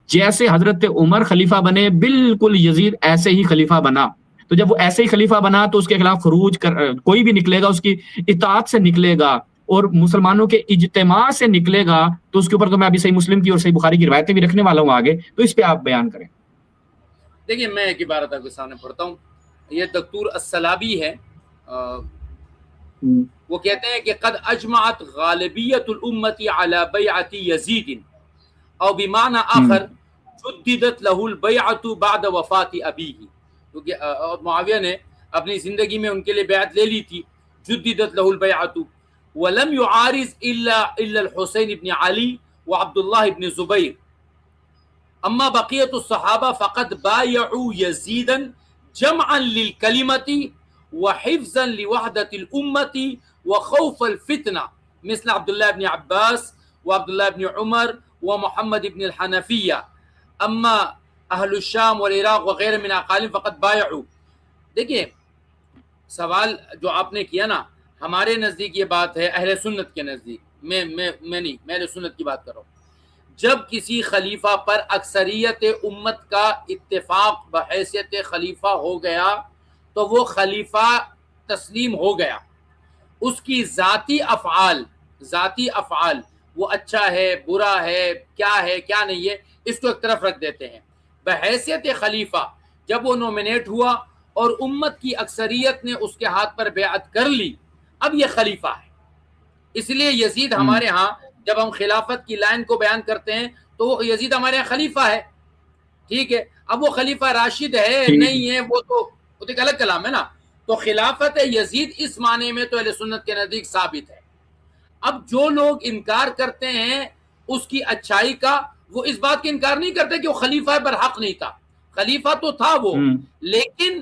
جیسے حضرت عمر خلیفہ بنے بالکل یزید ایسے ہی خلیفہ بنا. تو جب وہ ایسے ہی خلیفہ بنا تو اس کے خلاف خروج کوئی بھی نکلے گا اس کی اطاعت سے نکلے گا اور مسلمانوں کے اجتماع سے نکلے گا, تو اس کے اوپر تو میں ابھی صحیح مسلم کی اور صحیح بخاری کی روایتیں بھی رکھنے والا ہوں آگے, تو اس پہ آپ بیان کریں. دیکھیے میں ایک عبارت آپ کے سامنے پڑھتا ہوں, یہ دکتور السلابی ہے, وہ کہتے ہیں کہ قد اجمعت غالبیت الامت علی بیعت یزید او بمعنی آخر جددت له البیعت بعد وفات ابیہ, کیونکہ معاویہ نے اپنی زندگی میں ان کے لیے بیعت لے لی تھی, جددت له البیعت ولم يعارض الا الحسین ابن علی وعبد اللہ ابن زبیر, اما بقیت الصحابہ فقد بایعوا یزیدا جمعا للکلمۃ وحفظا لوحدۃ الامۃ وخوف الفتنہ مثل عبداللہ ابن عباس وعبداللہ ابن عمر ومحمد ابن الحنفیہ, اما اہل الشام والعراق وغیرہ من اقالیم فقد بایعوا. دیکھیے سوال جو آپ نے کیا نا, ہمارے نزدیک یہ بات ہے, اہل سنت کے نزدیک, میں نہیں, میں اہل سنت کی بات کر رہا ہوں, جب کسی خلیفہ پر اکثریت امت کا اتفاق بحیثیت خلیفہ ہو گیا تو وہ خلیفہ تسلیم ہو گیا. اس کی ذاتی افعال وہ اچھا ہے برا ہے کیا نہیں ہے, اس کو ایک طرف رکھ دیتے ہیں. بحیثیت خلیفہ جب وہ نومینیٹ ہوا اور امت کی اکثریت نے اس کے ہاتھ پر بیعت کر لی, اب یہ خلیفہ ہے. اس لیے یزید ہمارے ہاں جب ہم خلافت کی لائن کو بیان کرتے ہیں تو وہ یزید ہمارے یہاں خلیفہ ہے, ٹھیک ہے. اب وہ خلیفہ راشد ہے نہیں ہے وہ تو ایک الگ کلام ہے نا. تو خلافت یزید اس معنی میں تو اہل سنت کے نزدیک ثابت ہے. اب جو لوگ انکار کرتے ہیں اس کی اچھائی کا, وہ اس بات کا انکار نہیں کرتے کہ وہ خلیفہ برحق نہیں تھا, خلیفہ تو تھا وہ, لیکن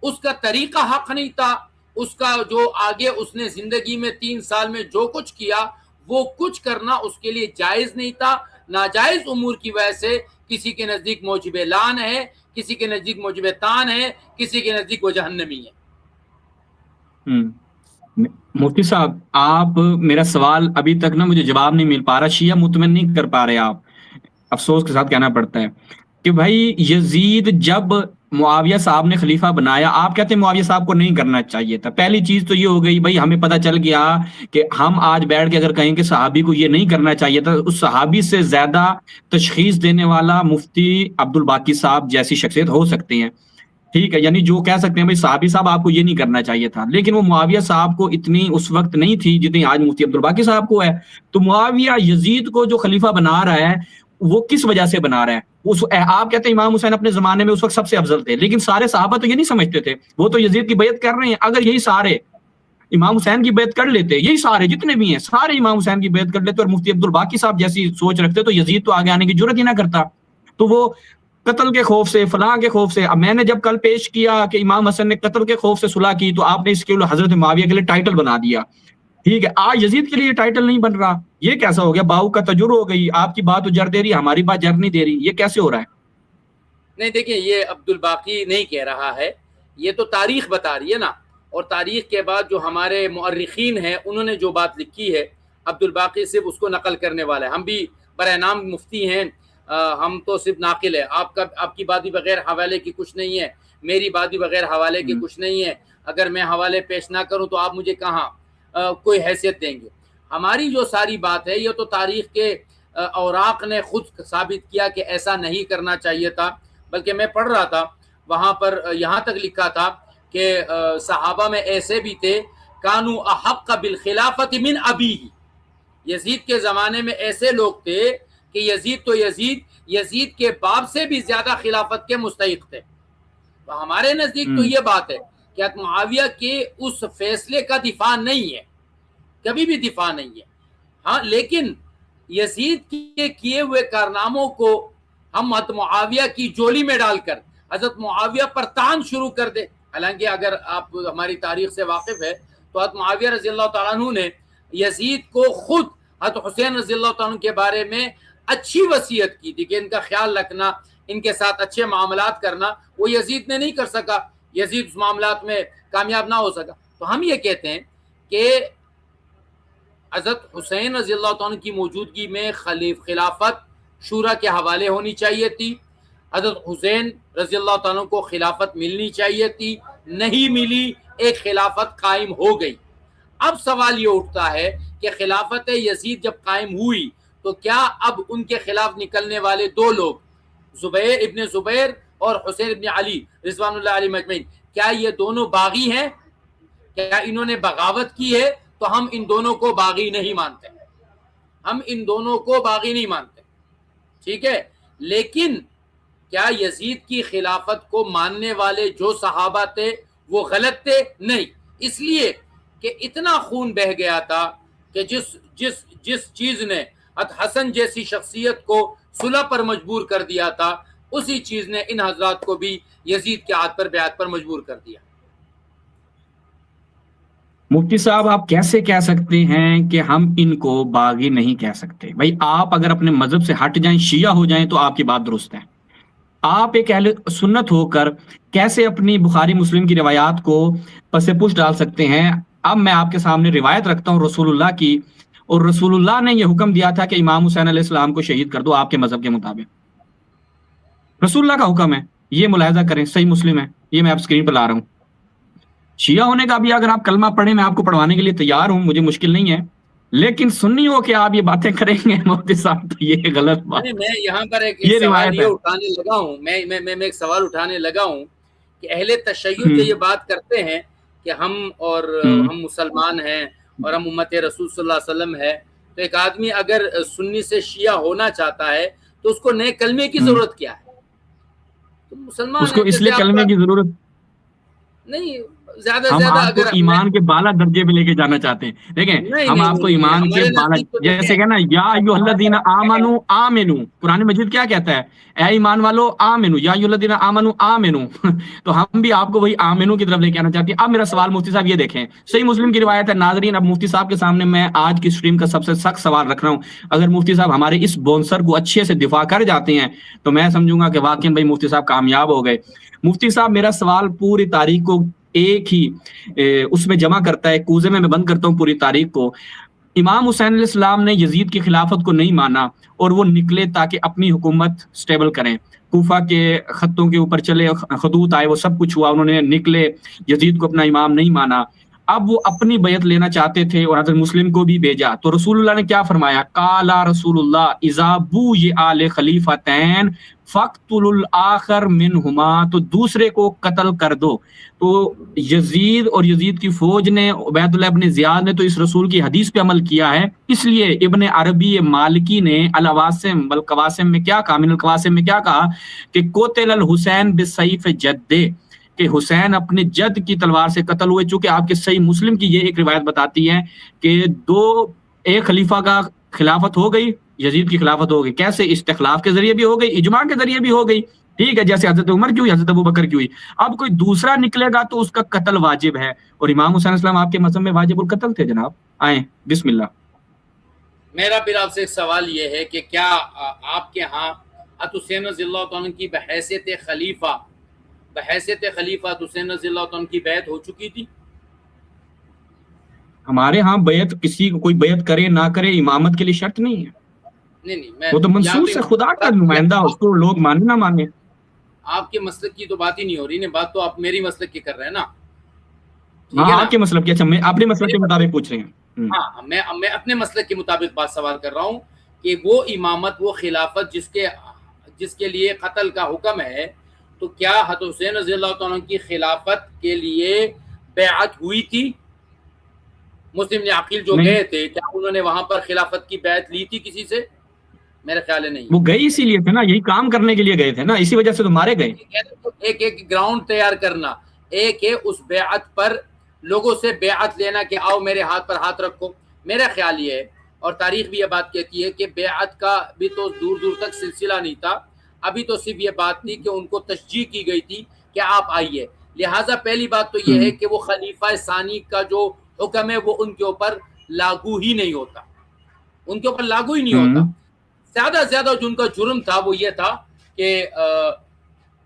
اس کا طریقہ حق نہیں تھا. اس کا جو آگے اس نے زندگی میں 3 سال میں جو کچھ کیا وہ کچھ کرنا اس کے لیے جائز نہیں تھا. ناجائز امور کی وجہ سے کسی کے نزدیک موجب لعن ہے, کسی کے نزدیک موجب طعن ہے, کسی کے نزدیک وہ جہنمی ہے. مفتی صاحب آپ میرا سوال ابھی تک نا مجھے جواب نہیں مل پا رہا, شیعہ مطمئن نہیں کر پا رہے آپ, افسوس کے ساتھ کہنا پڑتا ہے کہ بھائی یزید جب معاویہ صاحب نے خلیفہ بنایا, آپ کہتے ہیں معاویہ صاحب کو نہیں کرنا چاہیے تھا. پہلی چیز تو یہ ہو گئی بھائی ہمیں پتہ چل گیا کہ ہم آج بیٹھ کے اگر کہیں کہ صحابی کو یہ نہیں کرنا چاہیے تھا, اس صحابی سے زیادہ تشخیص دینے والا مفتی عبد الباقی صاحب جیسی شخصیت ہو سکتے ہیں, ٹھیک ہے. یعنی جو کہہ سکتے ہیں بھائی صحابی صاحب آپ کو یہ نہیں کرنا چاہیے تھا, لیکن وہ معاویہ صاحب کو اتنی اس وقت نہیں تھی جتنی آج مفتی عبد الباقی صاحب کو ہے. تو معاویہ یزید کو جو خلیفہ بنا رہا ہے وہ کس وجہ سے بنا رہا ہے؟ آپ کہتے ہیں امام حسین اپنے زمانے میں اس وقت سب سے افضل تھے, لیکن سارے صحابہ تو یہ نہیں سمجھتے تھے, وہ تو یزید کی بیعت کر رہے ہیں. اگر یہی سارے امام حسین کی بیعت کر لیتے, یہی سارے جتنے بھی ہیں سارے امام حسین کی بیعت کر لیتے اور مفتی عبد الباقی صاحب جیسی سوچ رکھتے, تو یزید تو آگے آنے کی جرت ہی نہ کرتا. تو وہ قتل کے خوف سے, فلاں کے خوف سے, اب میں نے جب کل پیش کیا کہ امام حسن نے قتل کے خوف سے صلح کی, تو آپ نے اس کے حضرت معاویہ کے لیے ٹائٹل بنا دیا, ٹھیک ہے. آج یزید کے لیے ٹائٹل نہیں بن رہا, یہ کیسا ہو گیا؟ باؤ کا تجر ہو گئی, آپ کی بات تو جر دے رہی, ہماری بات جر نہیں دے رہی, یہ کیسے ہو رہا ہے؟ نہیں دیکھیں یہ عبد الباقی نہیں کہہ رہا ہے, یہ تو تاریخ بتا رہی ہے نا, اور تاریخ کے بعد جو ہمارے مؤرخین ہیں انہوں نے جو بات لکھی ہے, عبد الباقی صرف اس کو نقل کرنے والا ہے. ہم بھی برائے نام مفتی ہیں, ہم تو صرف ناقل ہے. آپ کی بات بھی بغیر حوالے کی کچھ نہیں ہے, میری بات بھی بغیر حوالے کی کچھ نہیں ہے. اگر میں حوالے پیش نہ کروں تو آپ مجھے کہاں کوئی حیثیت دیں گے؟ ہماری جو ساری بات ہے یہ تو تاریخ کے اوراق نے خود ثابت کیا کہ ایسا نہیں کرنا چاہیے تھا. بلکہ میں پڑھ رہا تھا وہاں پر یہاں تک لکھا تھا کہ صحابہ میں ایسے بھی تھے کانو احق بالخلافت من ابیہ, یزید کے زمانے میں ایسے لوگ تھے کہ یزید کے باپ سے بھی زیادہ خلافت کے مستحق تھے. تو ہمارے نزدیک تو یہ بات ہے کہ معاویہ کے اس فیصلے کا دفاع نہیں ہے, کبھی بھی دفاع نہیں ہے. ہاں لیکن یزید کے کیے ہوئے کارناموں کو ہم حضرت معاویہ کی جولی میں ڈال کر حضرت معاویہ پر طعن شروع کر دے. حالانکہ اگر آپ ہماری تاریخ سے واقف ہے تو حضرت معاویہ رضی اللہ تعالیٰ عنہ نے یزید کو خود حضرت حسین رضی اللہ تعالیٰ عنہ کے بارے میں اچھی وصیت کی تھی کہ ان کا خیال رکھنا, ان کے ساتھ اچھے معاملات کرنا. وہ یزید نے نہیں کر سکا, یزید اس معاملات میں کامیاب نہ ہو سکا. تو ہم یہ کہتے ہیں کہ حضرت حسین رضی اللہ تعالیٰ عنہ کی موجودگی میں خلافت شورا کے حوالے ہونی چاہیے تھی، حضرت حسین رضی اللہ تعالیٰ کو خلافت ملنی چاہیے تھی، نہیں ملی، ایک خلافت قائم ہو گئی۔ اب سوال یہ اٹھتا ہے کہ خلافت یزید جب قائم ہوئی تو کیا اب ان کے خلاف نکلنے والے دو لوگ زبیر ابن زبیر اور حسین ابن علی رضوان اللہ علیہ مجمعین، کیا یہ دونوں باغی ہیں؟ کیا انہوں نے بغاوت کی ہے؟ تو ہم ان دونوں کو باغی نہیں مانتے، ہم ان دونوں کو باغی نہیں مانتے، ٹھیک ہے۔ لیکن کیا یزید کی خلافت کو ماننے والے جو صحابہ تھے وہ غلط تھے؟ نہیں، اس لیے کہ اتنا خون بہہ گیا تھا کہ جس چیز نے حسن جیسی شخصیت کو صلح پر مجبور کر دیا تھا، اسی چیز نے ان حضرات کو بھی یزید کے عہد پر بیعت پر مجبور کر دیا۔ مفتی صاحب آپ کیسے کہہ سکتے ہیں کہ ہم ان کو باغی نہیں کہہ سکتے؟ بھائی آپ اگر اپنے مذہب سے ہٹ جائیں، شیعہ ہو جائیں تو آپ کی بات درست ہے۔ آپ ایک اہل سنت ہو کر کیسے اپنی بخاری مسلم کی روایات کو پس پش ڈال سکتے ہیں؟ اب میں آپ کے سامنے روایت رکھتا ہوں رسول اللہ کی، اور رسول اللہ نے یہ حکم دیا تھا کہ امام حسین علیہ السلام کو شہید کر دو آپ کے مذہب کے مطابق، رسول اللہ کا حکم ہے، یہ ملاحظہ کریں، صحیح مسلم ہے، یہ میں آپ اسکرین پر لا رہا ہوں۔ شیعہ ہونے کا بھی اگر آپ کلمہ پڑھیں میں آپ کو پڑھوانے کے لیے تیار ہوں، مجھے مشکل نہیں ہے، لیکن سنی ہو کہ آپ یہ باتیں کریں گے مفتی صاحب تو یہ غلط بات۔ میں یہاں پر ایک یہ سوال روایت یہ ہے۔ اٹھانے لگا ہوں، میں ایک سوال اٹھانے لگا ہوں کہ اہل تشیع جو یہ بات کرتے ہیں کہ ہم مسلمان ہیں اور ہم امت رسول صلی اللہ علیہ وسلم ہے، تو ایک آدمی اگر سنی سے شیعہ ہونا چاہتا ہے تو اس کو نئے کلمے کی ضرورت کیا ہے؟ تو مسلمان اس کو اس لیے کلمے کی ضرورت نہیں، زیادہ ہم زیادہ آپ کو اگر ایمان کے بالا درجے پہ لے کے جانا چاہتے ہیں، دیکھیں ہم آپ کو ایمان کے بالا، جیسے کہ نا یا ایھا الذین آمنوا آمنوا، قرآن مجید کیا کہتا ہے؟ اے ایمان والو آمنو، یا ایھا الذین آمنوا آمنو، تو ہم بھی آپ کو وہی آمنو کی طرف لے کے آنا چاہتے ہیں۔ اب میرا سوال مفتی صاحب یہ دیکھیں، صحیح مسلم کی روایت ہے ناظرین، اب مفتی صاحب کے سامنے میں آج کی سٹریم کا سب سے سخت سوال رکھ رہا ہوں، اگر مفتی صاحب ہمارے اس بونسر کو اچھے سے دفاع کر جاتے ہیں تو میں سمجھوں گا کہ واقعی بھائی مفتی صاحب کامیاب ہو گئے۔ مفتی صاحب میرا سوال پوری تاریخ کو ایک ہی اس میں جمع کرتا ہے، کوزے میں بند کرتا ہوں پوری تاریخ کو۔ امام حسین علیہ السلام نے یزید کی خلافت کو نہیں مانا اور وہ نکلے تاکہ اپنی حکومت سٹیبل کریں، کوفہ کے خطوں کے اوپر چلے، خطوط آئے، وہ سب کچھ ہوا، انہوں نے نکلے، یزید کو اپنا امام نہیں مانا۔ اب وہ اپنی بیعت لینا چاہتے تھے اور حضرت مسلم کو بھی بھیجا، تو رسول اللہ نے کیا فرمایا؟ قالا رسول اللہ اذا بوئع خلیفتین فاقتلوا الآخر منہما، تو دوسرے کو قتل کر دو۔ تو یزید اور یزید کی فوج نے، عبید اللہ ابن زیاد نے تو اس رسول کی حدیث پہ عمل کیا ہے، اس لیے ابن عربی مالکی نے الواسم والقواسم میں کیا کہا، من القواسم میں کیا کہا کہ قتل الحسین بسیف جدہ، کہ حسین اپنے جد کی تلوار سے قتل ہوئے، چونکہ آپ کے صحیح مسلم کی یہ ایک روایت بتاتی ہے کہ ایک خلیفہ کا خلافت ہو گئی، یزید کی خلافت ہو گئی، کیسے؟ استخلاف کے ذریعے بھی ہو گئی، اجماع کے ذریعے بھی ہو گئی، ٹھیک ہے، جیسے حضرت عمر کی ہوئی، حضرت ابوبکر کی ہوئی۔ اب کوئی دوسرا نکلے گا تو اس کا قتل واجب ہے، اور امام حسین علیہ السلام آپ کے مذہب میں واجب القتل تھے جناب۔ آئیں بسم اللہ۔ میرا پھر آپ سے ایک سوال یہ ہے کہ کیا آپ کے ہاں حسین رضی اللہ عنہ کی بحیثیت خلیفہ حسین رضی اللہ عنہ کی بیعت ہو چکی تھی؟ ہمارے ہاں بیعت، کسی کو کوئی بیعت کرے نہ کرے امامت کے لیے شرط نہیں ہے، نہیں، وہ تو منصوص ہے، خدا کا نمائندہ، اس کو لوگ مانے نہ مانے۔ آپ کے مسلک کی تو بات ہی نہیں ہو رہی نا، بات تو آپ میری مسلک کی کر رہے ہیں نا۔ ہاں آپ کے مسلک کی، اچھا میں اپنے مسلک کے مطابق پوچھ رہے ہیں۔ ہاں میں اپنے مسلک کے مطابق بات سوال کر رہا ہوں کہ وہ امامت، وہ خلافت جس کے لیے قتل کا حکم ہے، تو کیا حضرت حسین رضی اللہ عنہ کی خلافت کے لیے بیعت ہوئی تھی؟ مسلم نے عقیل جو گئے تھے، کیا انہوں نے وہاں پر خلافت کی بیعت لی تھی کسی سے؟ میرے خیال ہے نہیں۔ وہ گئے اسی لیے تھے نا، یہی کام کرنے کے لیے گئے تھے نا، اسی وجہ سے تو مارے گئے۔ ایک گراؤنڈ تیار کرنا، ایک ہے اس بیعت پر لوگوں سے بیعت لینا کہ آؤ میرے ہاتھ پر ہاتھ رکھو۔ میرا خیال یہ ہے، اور تاریخ بھی یہ بات کہتی ہے، کہ بیعت کا بھی تو دور دور تک سلسلہ نہیں تھا، ابھی تو صرف یہ بات تھی کہ ان کو تشجیع کی گئی تھی کہ آپ آئیے۔ لہٰذا پہلی بات تو یہ ہے کہ وہ خلیفہ ثانی کا جو حکم ہے وہ ان کے اوپر لاگو ہی نہیں ہوتا، ان کے اوپر لاگو ہی نہیں ہوتا۔ زیادہ سے زیادہ جو ان کا جرم تھا وہ یہ تھا کہ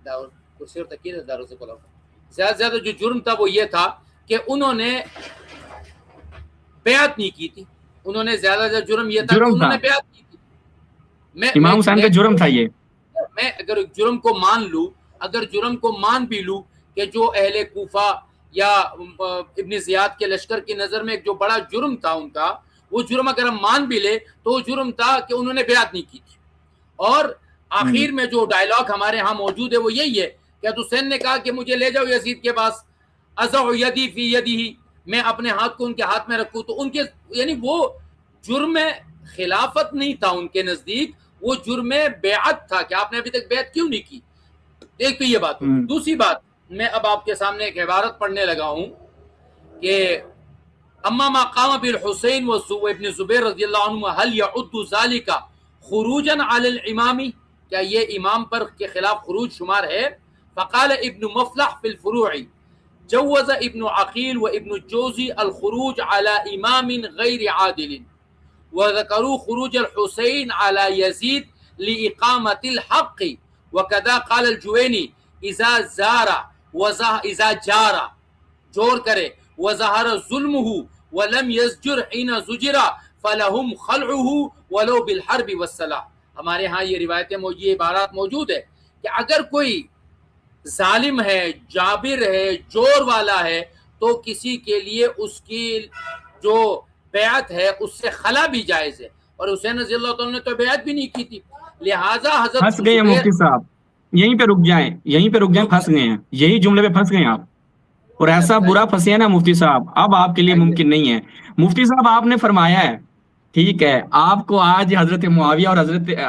زیادہ سے زیادہ جو جرم تھا وہ یہ تھا کہ انہوں نے بیعت نہیں کی تھی، انہوں نے زیادہ سے زیادہ جرم یہ تھا کہ انہوں نے بیعت کی تھی۔ امام حسین کا جرم تھا یہ. میں اگر جرم کو مان لوں، اگر جرم کو مان بھی لوں کہ جو اہل کوفہ یا ابن زیاد کے لشکر کی نظر میں ایک جو بڑا جرم تھا ان کا، وہ جرم اگر ہم مان بھی لے تو وہ جرم تھا کہ انہوں نے بیعت نہیں کی تھی. اور آخر میں جو ڈائلاگ ہمارے ہاں موجود ہے وہ یہی ہے کہ حسین نے کہا کہ مجھے لے جاؤ یزید کے پاس، اضع یدی فی یدی، میں اپنے ہاتھ کو ان کے ہاتھ میں رکھوں. تو ان کے یعنی وہ جرم خلافت نہیں تھا ان کے نزدیک، وہ جرم بیعت تھا کہ آپ نے ابھی تک بیعت کیوں نہیں کی. ایک تو یہ بات. دوسری بات، میں اب آپ کے سامنے ایک عبارت پڑھنے لگا ہوں کہ اما ما قام بالحسین وابن زبیر رضی اللہ عنہ هل يعد ذلك خروجا على الامام، کیا یہ امام پر کے خلاف خروج شمار ہے؟ فقال ابن مفلح في الفروع جوز ابن عقیل وابن الجوزی الخروج على امام غیر عادل وذكروا خروج الحسين على يزيد لإقامة الحق وكذا قال الجويني اذا جار جور کرے وظہر ظلمه ولم يزجر حين زجر فلهم خلعه ولو بالحرب والسلاح. ہمارے ہاں یہ روایتیں یہ عبارات موجود ہے کہ اگر کوئی ظالم ہے، جابر ہے، جور والا ہے، تو کسی کے لیے اس کی جو بیعت ہے اس سے خلا بھی جائز ہے. اور حسین رضی اللہ تعالیٰ نے تو بیعت بھی نہیں کی تھی. لہٰذا حضرت پھنس گئے ہیں مفتی صاحب، یہیں پہ رک جائیں، یہیں پہ رک جائیں، پھنس گئے ہیں، یہی جملے پہ پھنس گئے ہیں آپ. اور ایسا برا پھنسے ہیں نا مفتی صاحب، اب آپ کے لیے ممکن نہیں ہے. مفتی صاحب آپ نے فرمایا ہے، ٹھیک ہے، آپ کو آج حضرت معاویہ اور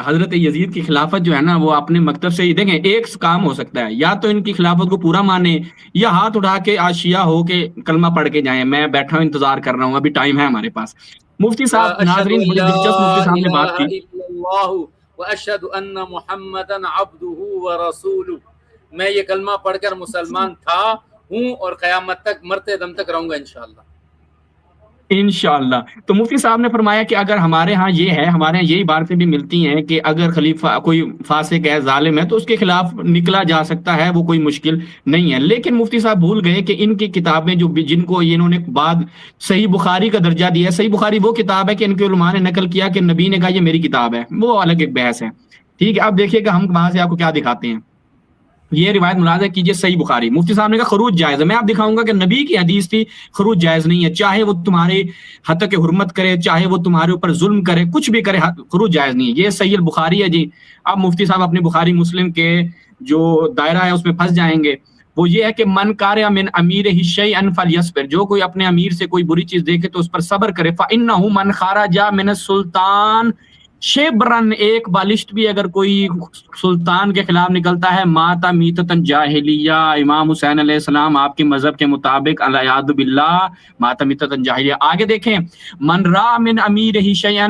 حضرت یزید کی خلافت جو ہے نا وہ اپنے مکتب سے ہی دیکھیں. ایک کام ہو سکتا ہے، یا تو ان کی خلافت کو پورا مانے، یا ہاتھ اٹھا کے آج شیعہ ہو کے کلمہ پڑھ کے جائیں. میں بیٹھا ہوں انتظار کر رہا ہوں، ابھی ٹائم ہے ہمارے پاس. مفتی صاحب، ناظرین بڑی دلچسپ مفتی صاحب نے بات کی. واشهد ان محمدا عبده ورسوله، میں یہ کلمہ پڑھ کر مسلمان تھا، ہوں، اور قیامت تک مرتے دم تک رہوں گا انشاءاللہ. انشاءاللہ. تو مفتی صاحب نے فرمایا کہ اگر ہمارے ہاں یہ ہے، ہمارے ہاں یہی باتیں بھی ملتی ہیں کہ اگر خلیفہ کوئی فاسق ہے، ظالم ہے، تو اس کے خلاف نکلا جا سکتا ہے، وہ کوئی مشکل نہیں ہے. لیکن مفتی صاحب بھول گئے کہ ان کی کتابیں جو جن کو انہوں نے بعد صحیح بخاری کا درجہ دیا ہے، صحیح بخاری وہ کتاب ہے کہ ان کے علماء نے نقل کیا کہ نبی نے کہا یہ میری کتاب ہے، وہ الگ ایک بحث ہے. ٹھیک ہے، اب دیکھیے کہ ہم وہاں سے آپ کو کیا دکھاتے ہیں. یہ روایت ملاحظہ کیجئے، صحیح بخاری. مفتی صاحب نے کہا خروج جائز ہے. میں آپ دکھاؤں گا کہ نبی کی حدیث تھی خروج جائز نہیں ہے، چاہے وہ تمہارے حتق حرمت کرے، چاہے وہ تمہارے اوپر ظلم کرے، کچھ بھی کرے، خروج جائز نہیں ہے. یہ صحیح البخاری ہے جی. اب مفتی صاحب اپنی بخاری مسلم کے جو دائرہ ہے اس میں پھنس جائیں گے. وہ یہ ہے کہ من کاریا من امیر شیئا فلیصبر، جو کوئی اپنے امیر سے کوئی بری چیز دیکھے تو اس پر صبر کرے. فانہ من خرج من السلطان شبرن، ایک بالشت بھی اگر کوئی سلطان کے خلاف نکلتا ہے، ماتا میتتن جاہلیہ، امام حسین علیہ السلام آپ کے مذہب کے مطابق العیاذ باللہ ماتا میتتن جاہلیہ. آگے دیکھیں، من را من امیر شیئا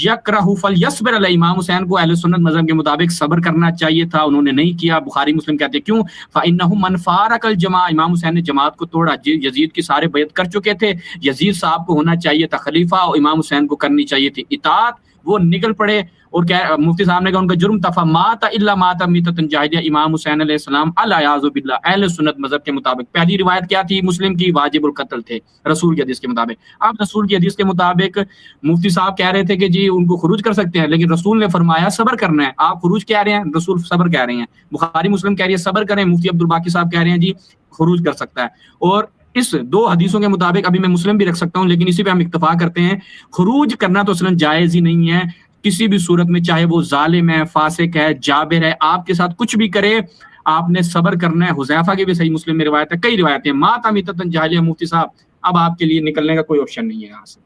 یکرہ فلیصبر علیہ، امام حسین کو اہل سنت مذہب کے مطابق صبر کرنا چاہیے تھا، انہوں نے نہیں کیا. بخاری مسلم کہتے ہیں کیوں؟ فانہ من فارق الجماع، امام حسین نے جماعت کو توڑا. یزید کی سارے بیعت کر چکے تھے، یزید صاحب کو ہونا چاہیے تھا خلیفہ، اور امام حسین کو کرنی چاہیے تھی اطاعت، وہ نکل پڑے. اور کیا مفتی صاحب نے کہا ان کا جرم تھا فمات الا مات میتۃ جاہلیہ، امام حسین علیہ السلام العیاذ باللہ اہل سنت مذہب کے مطابق. پہلی روایت کیا تھی مسلم کی؟ واجب القتل تھے رسول کی حدیث کے مطابق. اب رسول کی حدیث کے مطابق مفتی صاحب کہہ رہے تھے کہ جی ان کو خروج کر سکتے ہیں، لیکن رسول نے فرمایا صبر کرنا ہے. آپ خروج کہہ رہے ہیں، رسول صبر کہہ رہے ہیں. بخاری مسلم کہہ رہی ہے صبر کریں، مفتی عبدالباقی صاحب کہہ رہے ہیں جی خروج کر سکتا ہے. اور اس دو حدیثوں کے مطابق ابھی میں مسلم بھی رکھ سکتا ہوں، لیکن اسی پہ ہم اکتفا کرتے ہیں. خروج کرنا تو اصلا جائز ہی نہیں ہے کسی بھی صورت میں، چاہے وہ ظالم ہے، فاسق ہے، جابر ہے، آپ کے ساتھ کچھ بھی کرے، آپ نے صبر کرنا ہے. حذیفہ کی بھی صحیح مسلم میں روایت ہے، کئی روایتیں. ماتا میتۃ جاہلیہ. مفتی صاحب اب آپ کے لیے نکلنے کا کوئی آپشن نہیں ہے یہاں سے.